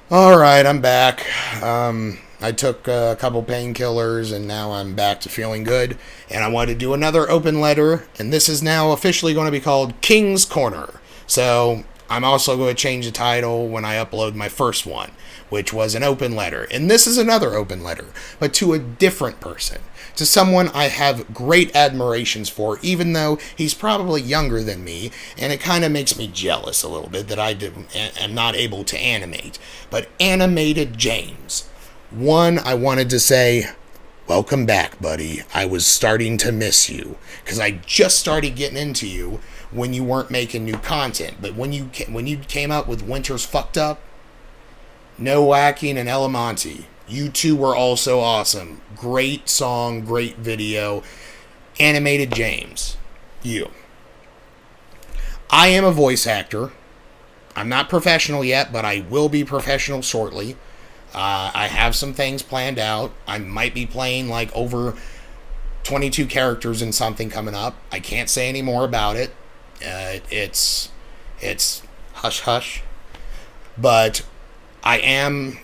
Alright, I'm back. I took a couple painkillers and now I'm back to feeling good. And I want to do another open letter, and this is now officially going to be called King's Corner. So I'm also going to change the title when I upload my first one, which was an open letter. And this is another open letter, but to a different person. To someone I have great admirations for, even though he's probably younger than me, and it kind of makes me jealous a little bit that am not able to animate. But Animatedjames. One, I wanted to say, welcome back, buddy. I was starting to miss you, because I just started getting into you when you weren't making new content. But when you came out with Winter's Fucked Up, No Whacking, and Elemonti, you two were also awesome. Great song, great video. Animatedjames. You. I am a voice actor. I'm not professional yet, but I will be professional shortly. I have some things planned out. I might be playing like over 22 characters in something coming up. I can't say any more about it. It's hush hush. But I am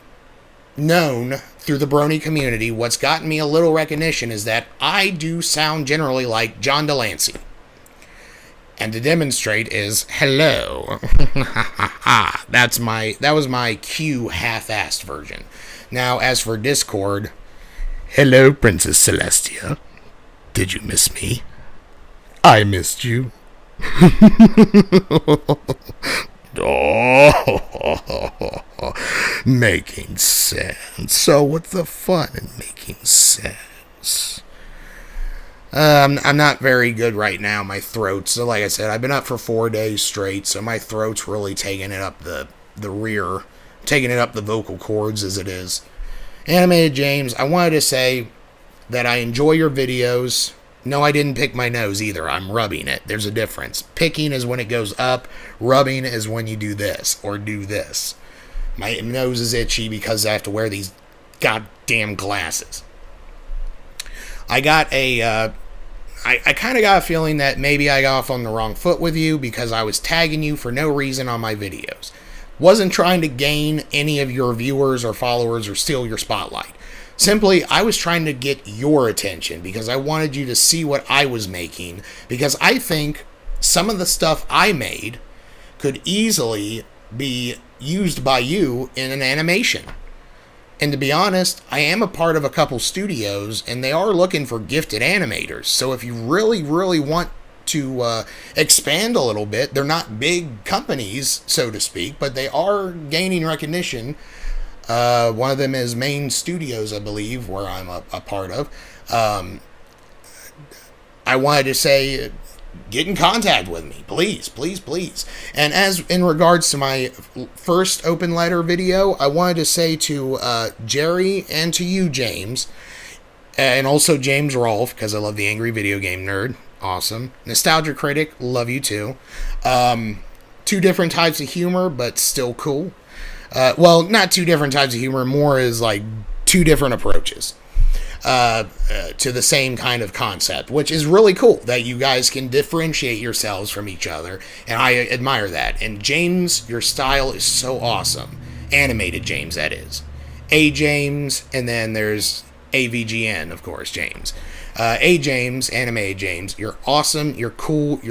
known through the Brony community. What's gotten me a little recognition is that I do sound generally like John Delancey. And to demonstrate is hello. That was my Q half-assed version. Now, as for Discord, hello, Princess Celestia. Did you miss me? I missed you. Oh, making sense. So what's the fun in making sense? I'm not very good right now. My throat. So like I said, I've been up for 4 days straight, so my throat's really taking it up the rear, taking it up the vocal cords as it is. Animatedjames, I wanted to say that I enjoy your videos. No, I didn't pick my nose either. I'm rubbing it. There's a difference. Picking is when it goes up. Rubbing is when you do this or do this. My nose is itchy because I have to wear these goddamn glasses. I kind of got a feeling that maybe I got off on the wrong foot with you because I was tagging you for no reason on my videos. Wasn't trying to gain any of your viewers or followers or steal your spotlight. Simply, I was trying to get your attention because I wanted you to see what I was making, because I think some of the stuff I made could easily be used by you in an animation. And to be honest, I am a part of a couple studios, and they are looking for gifted animators. So if you really, really want to expand a little bit, they're not big companies, so to speak, but they are gaining recognition. One of them is Main Studios, I believe, where I'm a part of. I wanted to say, get in contact with me, please, please, please. And as in regards to my first open letter video, I wanted to say to Jerry and to you, James, and also James Rolfe, because I love the Angry Video Game Nerd. Awesome. Nostalgia Critic, love you too. Two different types of humor, but still cool. Well, not two different types of humor, more is like two different approaches to the same kind of concept, which is really cool that you guys can differentiate yourselves from each other, and I admire that. And James, your style is so awesome. Animatedjames, that is. A-James, and then there's AVGN, of course, James. A-James, Animatedjames, you're awesome, you're cool,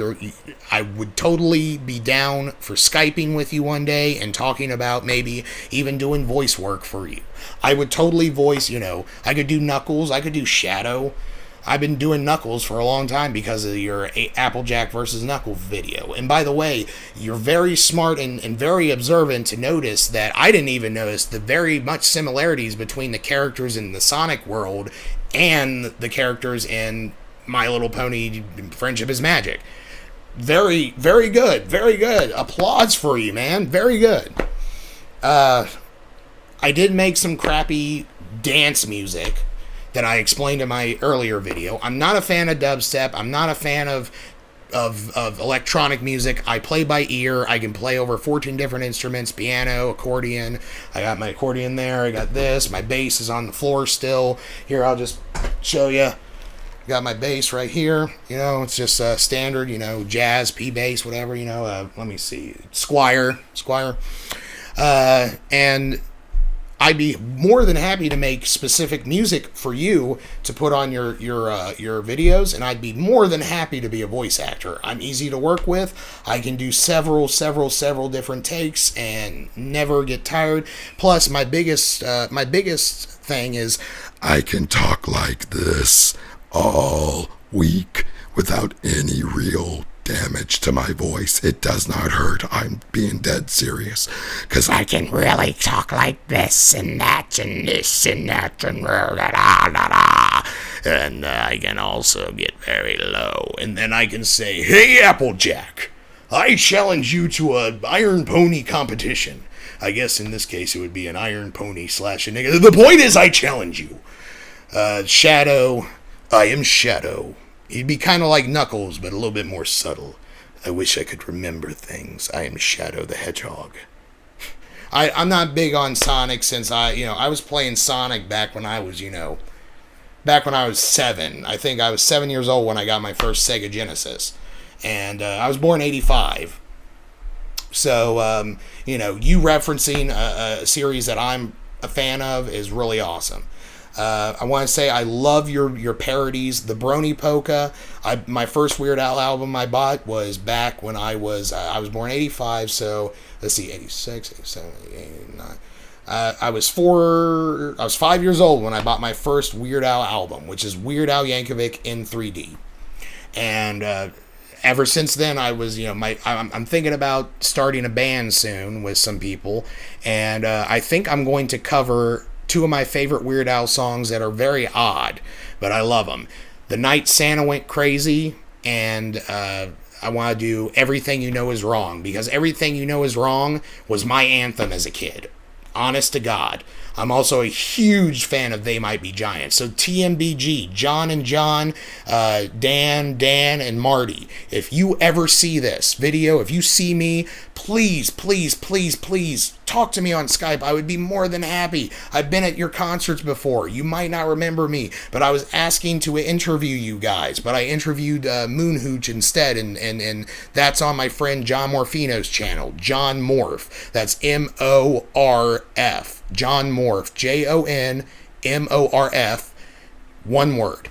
I would totally be down for Skyping with you one day and talking about maybe even doing voice work for you. I would totally voice, I could do Knuckles, I could do Shadow. I've been doing Knuckles for a long time because of your Applejack versus Knuckles video. And by the way, you're very smart and very observant to notice that I didn't even notice the very much similarities between the characters in the Sonic world and the characters in My Little Pony Friendship is Magic. Very, very good. Very good. Applause for you, man. Very good. I did make some crappy dance music that I explained in my earlier video. I'm not a fan of dubstep. I'm not a fan of electronic music. I play by ear. I can play over 14 different instruments, piano, accordion. I got my accordion there. I got this. My bass is on the floor still. Here, I'll just show you. Got my bass right here. It's just standard, jazz, P bass, whatever, let me see. Squire. And I'd be more than happy to make specific music for you to put on your videos, and I'd be more than happy to be a voice actor. I'm easy to work with. I can do several different takes and never get tired. Plus, my biggest thing is I can talk like this all week without any real damage to my voice. It does not hurt. I'm being dead serious. Because I can really talk like this and that and this and that and and I can also get very low. And then I can say, "Hey, Applejack, I challenge you to a Iron Pony competition." I guess in this case it would be an Iron Pony / a nigga. The point is, I challenge you. Shadow. I am Shadow. He'd be kind of like Knuckles, but a little bit more subtle. I wish I could remember things. I am Shadow the Hedgehog. I'm not big on Sonic since I was playing Sonic back when I was 7. I think I was 7 years old when I got my first Sega Genesis. And I was born 85. So, you referencing a series that I'm a fan of is really awesome. I want to say I love your parodies. The Brony Polka. My first Weird Al album I bought was back when I was born 85. So let's see, 86, 87, 89. I was 5 years old when I bought my first Weird Al album, which is Weird Al Yankovic in 3D. And ever since then, I was, I'm thinking about starting a band soon with some people, and I think I'm going to cover 2 of my favorite Weird Al songs that are very odd, but I love them. The Night Santa Went Crazy, and I want to do Everything You Know Is Wrong, because Everything You Know Is Wrong was my anthem as a kid. Honest to God. I'm also a huge fan of They Might Be Giants. So TMBG, John and John, Dan, and Marty. If you ever see this video, if you see me, please talk to me on Skype. I would be more than happy. I've been at your concerts before. You might not remember me, but I was asking to interview you guys, but I interviewed Moon Hooch instead, and that's on my friend John Morfino's channel, John Morph. That's MORF. John Morph, JONMORF, one word.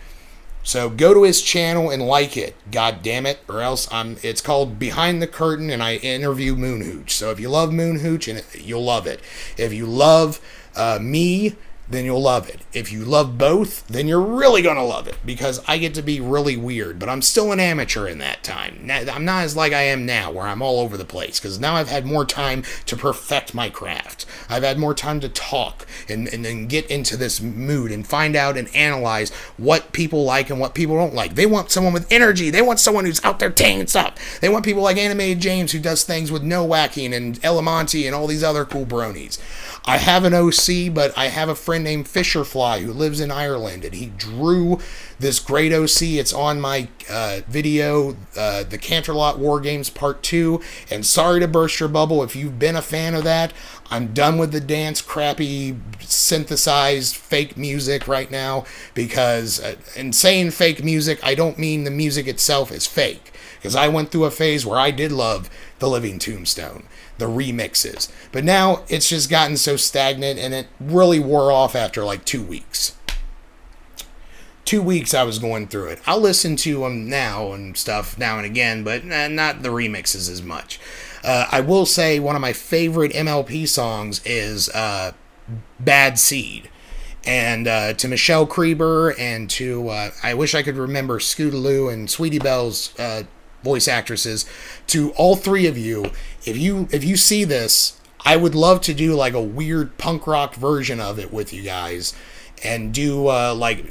So go to his channel and like it, god damn it, or else it's called Behind the Curtain, and I interview Moon Hooch. So if you love Moon Hooch, you'll love it. If you love me, then you'll love it. If you love both, then you're really going to love it, because I get to be really weird, but I'm still an amateur in that time. I'm not as like I am now, where I'm all over the place, because now I've had more time to perfect my craft. I've had more time to talk and then get into this mood and find out and analyze what people like and what people don't like. They want someone with energy. They want someone who's out there taking stuff. They want people like Animatedjames, who does things with no whacking, and Elemonti and all these other cool bronies. I have an OC, but I have a friend named Fisherfly who lives in Ireland, and he drew this great OC. It's on my video, the Canterlot War Games Part 2, and sorry to burst your bubble if you've been a fan of that. I'm done with the dance, crappy, synthesized fake music right now, because in saying fake music, I don't mean the music itself is fake, because I went through a phase where I did love The Living Tombstone, the remixes, but now it's just gotten so stagnant, and it really wore off after like 2 weeks. 2 weeks I was going through it. I'll listen to them now and stuff now and again, but not the remixes as much. I will say one of my favorite MLP songs is Bad Seed. And to Michelle Creeber and to, I wish I could remember Scootaloo and Sweetie Belle's voice actresses, to all 3 of you, if you see this, I would love to do like a weird punk rock version of it with you guys, and do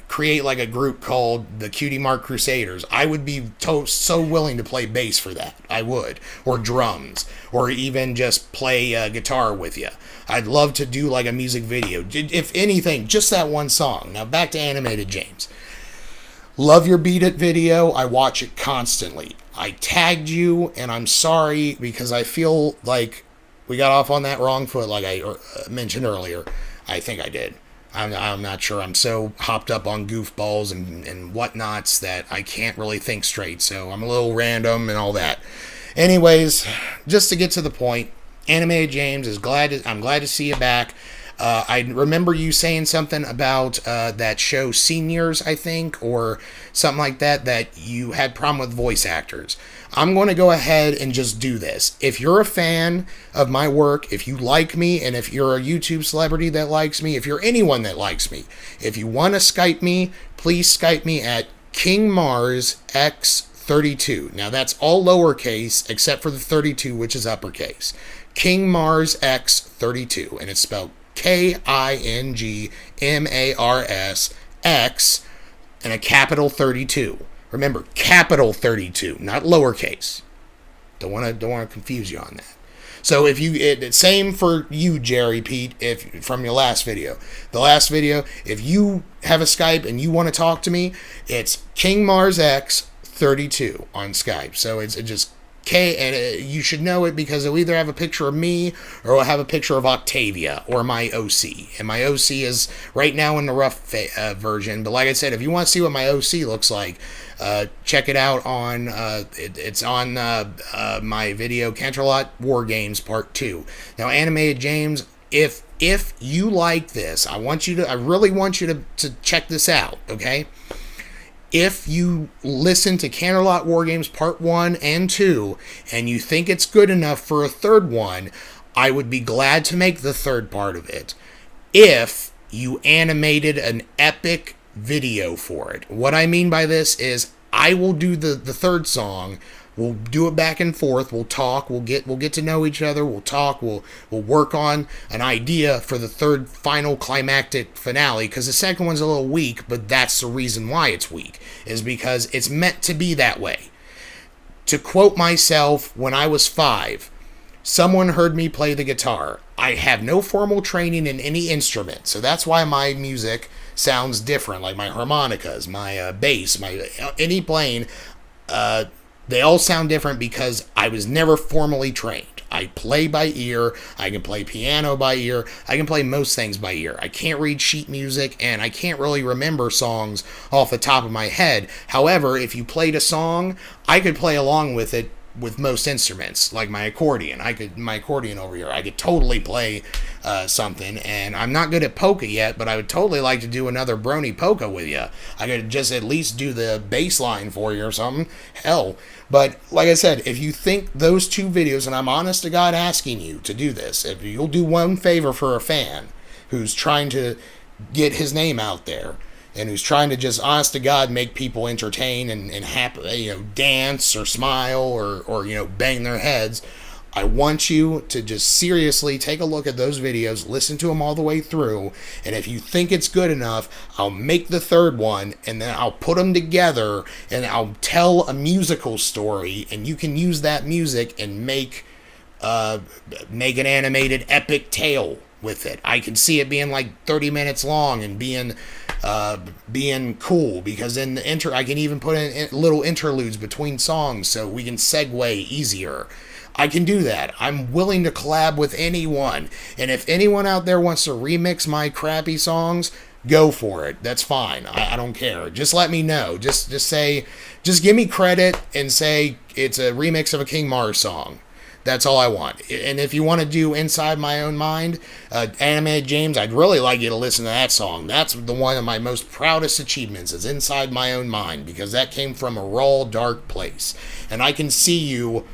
create like a group called the Cutie Mark Crusaders. I would be so willing to play bass for that. I would, or drums, or even just play guitar with you. I'd love to do like a music video. If anything, just that one song. Now back to Animatedjames. Love your Beat It video. I watch it constantly. I tagged you, and I'm sorry because I feel like we got off on that wrong foot, like I mentioned earlier. I think I did. I'm not sure. I'm so hopped up on goofballs and whatnots that I can't really think straight. So I'm a little random and all that. Anyways, just to get to the point, Animatedjames I'm glad to see you back. I remember you saying something about that show Seniors, I think, or something like that, that you had problem with voice actors. I'm going to go ahead and just do this. If you're a fan of my work, if you like me, and if you're a YouTube celebrity that likes me, if you're anyone that likes me, if you want to Skype me, please Skype me at King Mars X32. Now that's all lowercase except for the 32, which is uppercase. King Mars X32, and it's spelled KINGMARS X and a capital 32. Remember, capital 32, not lowercase. Don't want to confuse you on that. So if you, same for you, Jerry Pete, if from your last video. The last video, if you have a Skype and you want to talk to me, it's King Mars X 32 on Skype. So it's just K, and you should know it because it'll either have a picture of me or it'll have a picture of Octavia or my OC. And my OC is right now in the rough version. But like I said, if you want to see what my OC looks like, check it out on it's on my video Canterlot War Games Part 2. Now, Animatedjames, if you like this, I really want you to check this out, okay? If you listen to Canterlot War Games Part 1 and 2 and you think it's good enough for a third one, I would be glad to make the third part of it if you animated an epic video for it. What I mean by this is I will do the third song. We'll do it back and forth. We'll talk. We'll get to know each other. We'll talk. We'll work on an idea for the third final climactic finale, because the second one's a little weak, but that's the reason why it's weak, is because it's meant to be that way. To quote myself, when I was 5, someone heard me play the guitar. I have no formal training in any instrument, so that's why my music sounds different, like my harmonicas, my bass, any playing. They all sound different because I was never formally trained. I play by ear. I can play piano by ear. I can play most things by ear. I can't read sheet music, and I can't really remember songs off the top of my head. However, if you played a song, I could play along with it with most instruments, like my accordion. My accordion over here, I could totally play something, and I'm not good at polka yet, but I would totally like to do another brony polka with you. I could just at least do the bass line for you or something. Hell. But like I said, if you think those two videos, and I'm honest to God asking you to do this, if you'll do one favor for a fan who's trying to get his name out there, and who's trying to just, honest to God, make people entertain and happy, dance or smile or bang their heads, I want you to just seriously take a look at those videos, listen to them all the way through, and if you think it's good enough, I'll make the third one, and then I'll put them together, and I'll tell a musical story, and you can use that music and make an animated epic tale with it. I can see it being like 30 minutes long and being cool, because in the I can even put in little interludes between songs so we can segue easier. I can do that. I'm willing to collab with anyone, and if anyone out there wants to remix my crappy songs, go for it. That's fine. I don't care. Just let me know. Just give me credit and say it's a remix of a King Mars song. That's all I want. And if you want to do Inside My Own Mind, Animatedjames, I'd really like you to listen to that song. That's the one of my most proudest achievements, is Inside My Own Mind, because that came from a raw, dark place. And I can see you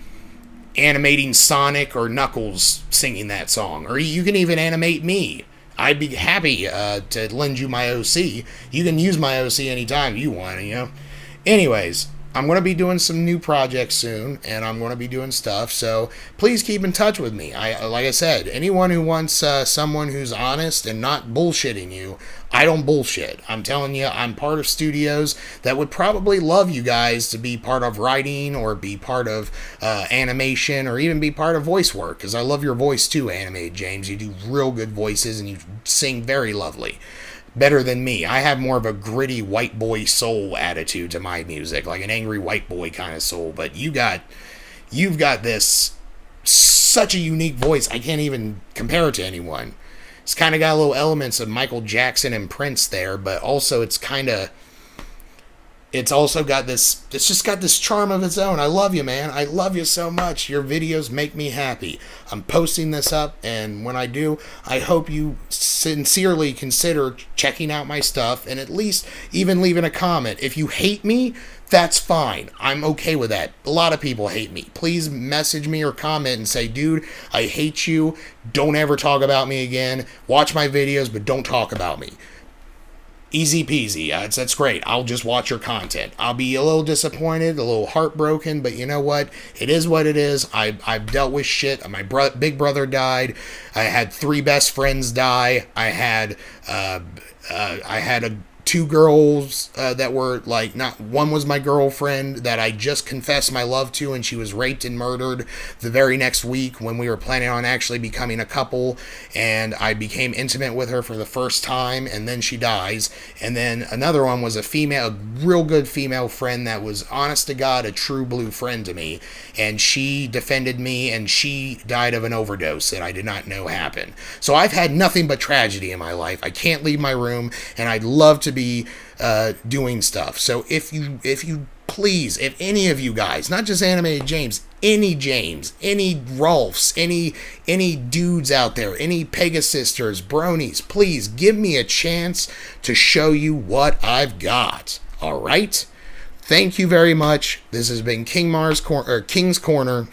animating Sonic or Knuckles singing that song. Or you can even animate me. I'd be happy to lend you my OC. You can use my OC anytime you want, Anyways, I'm going to be doing some new projects soon, and I'm going to be doing stuff, so please keep in touch with me. Like I said, anyone who wants someone who's honest and not bullshitting you, I don't bullshit. I'm telling you, I'm part of studios that would probably love you guys to be part of writing or be part of animation or even be part of voice work, because I love your voice too, Animatedjames. You do real good voices, and you sing very lovely. Better than me. I have more of a gritty white boy soul attitude to my music, like an angry white boy kind of soul, but you've got this such a unique voice, I can't even compare it to anyone. It's kind of got little elements of Michael Jackson and Prince there, but also it's kind of it's also got this, it's just got this charm of its own. I love you, man. I love you so much. Your videos make me happy. I'm posting this up, and when I do, I hope you sincerely consider checking out my stuff and at least even leaving a comment. If you hate me, that's fine. I'm okay with that. A lot of people hate me. Please message me or comment and say, dude, I hate you. Don't ever talk about me again. Watch my videos, but don't talk about me. Easy peasy. That's great. I'll just watch your content. I'll be a little disappointed, a little heartbroken, but you know what? It is what it is. I've dealt with shit. My big brother died. I had 3 best friends die. I had two girls that were like, not one was my girlfriend that I just confessed my love to, and she was raped and murdered the very next week when we were planning on actually becoming a couple, and I became intimate with her for the first time, and then she dies. And then another one was a real good female friend that was, honest to God, a true blue friend to me, and she defended me, and she died of an overdose that I did not know happened. So I've had nothing but tragedy in my life. I can't leave my room, and I'd love to be doing stuff. So if you please, if any of you guys, not just Animated James, any Rolfs, any dudes out there, any Pegasisters, bronies, please give me a chance to show you what I've got. All right? Thank you very much. This has been King's Korner,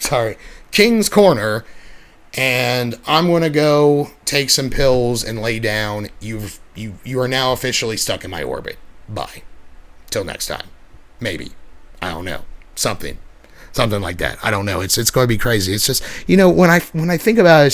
and I'm gonna go take some pills and lay down. You are now officially stuck in my orbit. Bye. Till next time. Maybe. I don't know. Something like that. I don't know. It's going to be crazy. It's just, when I think about it, it's just